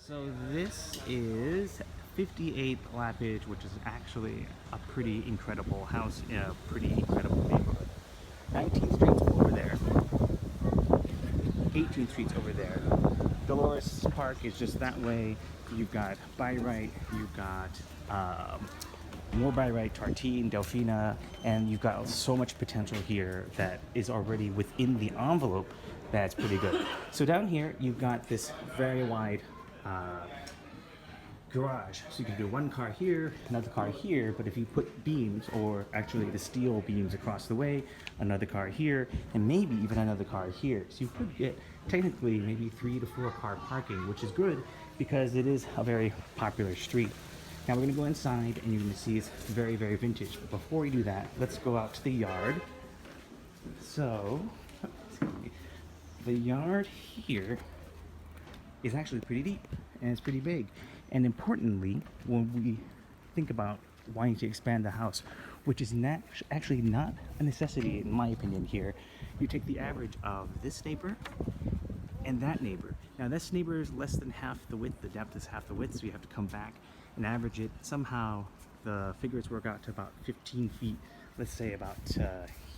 So this is 58 Lapidge, which is actually a pretty incredible house in a pretty incredible neighborhood. 19th Street's over there, 18th Street's over there. Dolores Park is just that way. You've got Byright, you've got more Byright, Tartine, Delphina, and you've got so much potential here that is already within the envelope that's pretty good. So down here, you've got this very wide garage. So you can do one car here, another car here, but if you put beams, or actually the steel beams across the way, another car here, and maybe even another car here. So you could get technically maybe 3 to 4 car parking, which is good because it is a very popular street. Now we're gonna go inside and you're gonna see it's very, very vintage. But before we do that, let's go out to the yard. So, the yard here is actually pretty deep and it's pretty big. And importantly, when we think about wanting to expand the house, which is actually not a necessity in my opinion here, you take the average of this neighbor and that neighbor. Now this neighbor is less than half the width, the depth is half the width, so you have to come back and average it. Somehow the figures work out to about 15 feet, let's say about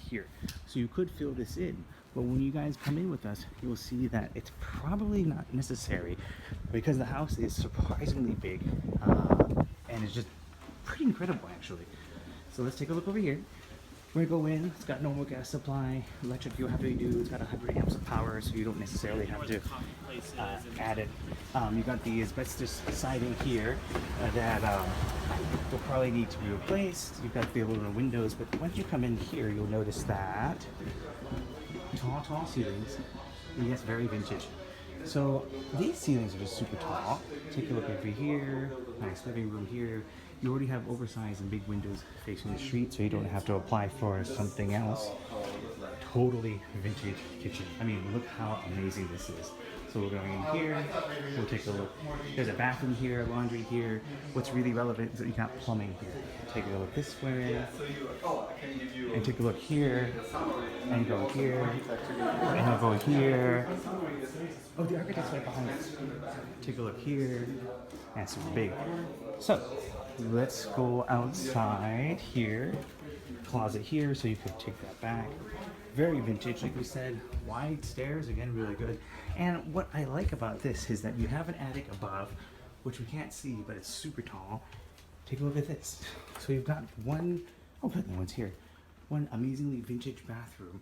here. So you could fill this in, but when you guys come in with us, you'll see that it's probably not necessary because the house is surprisingly big and it's just pretty incredible actually. So let's take a look over here. We're gonna go in, it's got normal gas supply, electric you have to do, it's got 100 amps of power, so you don't necessarily have to add it. You got the asbestos siding here that will probably need to be replaced. You've got the aluminum windows, but once you come in here, you'll notice that tall ceilings, and yes, very vintage. So these ceilings are just super tall. Take a look over here, nice living room here. You already have oversized and big windows facing the street, so you don't have to apply for something else. Totally vintage kitchen. I mean, look how amazing this is. So we're going in here, we'll take a look. There's a bathroom here, laundry here. What's really relevant is that you got plumbing here. Take a look this way, and take a look here, and go here, and go here. Oh, the architect's right behind us. Take a look here. That's super big. So, let's go outside here. Closet here, so you can take that back. Very vintage, like we said. Wide stairs, again, really good. And what I like about this is that you have an attic above, which we can't see, but it's super tall. Take a look at this. So you've got one, oh good, no one's here. One amazingly vintage bathroom.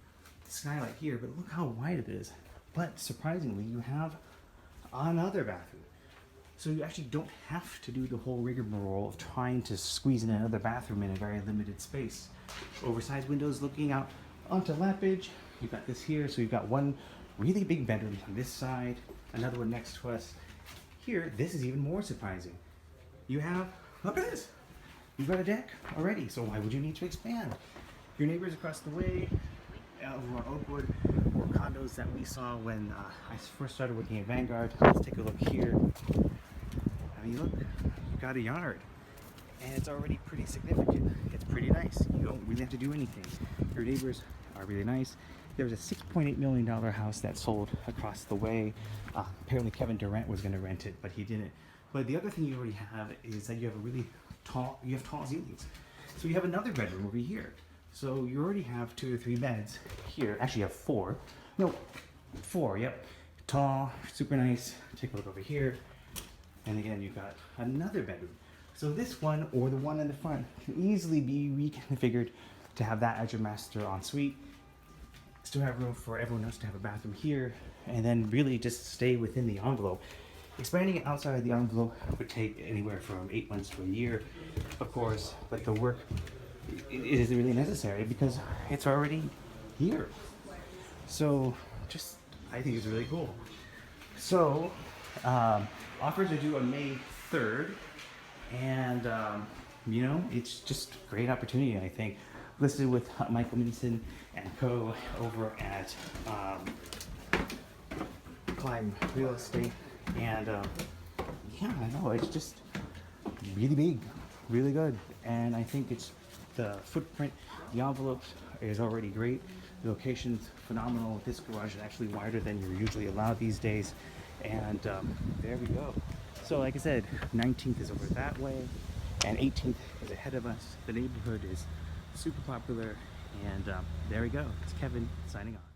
Skylight here, but look how wide it is. But surprisingly, you have another bathroom. So you actually don't have to do the whole rigmarole of trying to squeeze in another bathroom in a very limited space. Oversized windows looking out onto Lapidge. You've got this here, so you've got one really big bedroom on this side, another one next to us. Here, this is even more surprising. You have, look at this. You've got a deck already, so why would you need to expand? Your neighbors across the way, over on Oakwood, or condos that we saw when I first started working at Vanguard. Let's take a look here. I mean, look, you've got a yard, and it's already pretty significant. It's pretty nice. You don't really have to do anything. Your neighbors are really nice. There was a $6.8 million house that sold across the way. Apparently Kevin Durant was going to rent it, but he didn't. But the other thing you already have is that you have a really tall, tall ceilings. So you have another bedroom over here. So you already have 2 or 3 beds here. Actually, you have 4. No, 4, yep. Tall, super nice. Take a look over here. And again, you've got another bedroom. So this one, or the one in the front, can easily be reconfigured to have that as your master ensuite. Still have room for everyone else to have a bathroom here, and then really just stay within the envelope. Expanding it outside the envelope would take anywhere from 8 months to a year, of course, but the work it isn't really necessary because it's already here. So just, I think it's really cool. So offers are due on May 3rd, and you know, it's just a great opportunity, I think. Listed with Michael Minson and K.Ho over at Climb Real Estate, and yeah, I know, it's just really big, really good, and I think it's the footprint, the envelopes is already great. The location's phenomenal. This garage is actually wider than you're usually allowed these days, and there we go. So like I said, 19th is over that way, and 18th is ahead of us. The neighborhood is super popular, and there we go. It's Kevin signing off.